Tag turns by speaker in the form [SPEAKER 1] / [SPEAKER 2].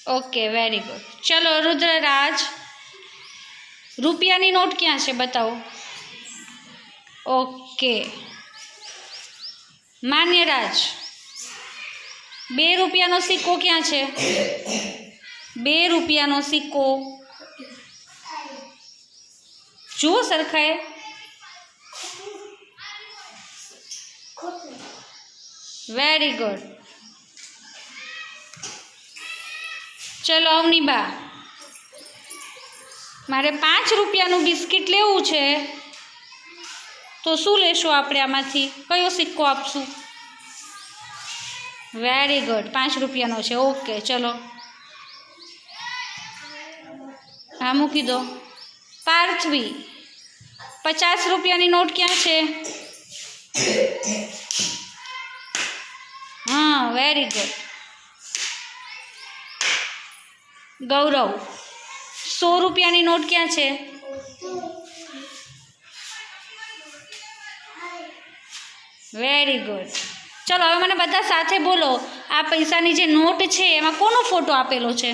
[SPEAKER 1] Okay very good. चलो रुद्रराज, रुपयानी note क्या है बताओ। ओके मान्यराज, 2 રૂપિયાનો સિક્કો ક્યાં છે? 2 રૂપિયાનો સિક્કો જુઓ સરખાએ। Very good. चलो अवनीबा, मारे 5 રૂપિયાનું બિસ્કિટ લેવું છે तो शू लेशो आपणे आमांथी? कयो सिक्को आपशुं? वेरी गुड, 5 રૂપિયાનો છે। ओके चलो हाँ मूकी दो। पार्थवी, 50 રૂપિયાની नोट क्या है? हाँ वेरी गुड। गौरव, 100 રૂપિયાની नोट क्या है? Very good. चलो हवे मने बधा साथे बोलो, आ पैसानी जे नोट छे एमां कोनो फोटो आपेलो छे?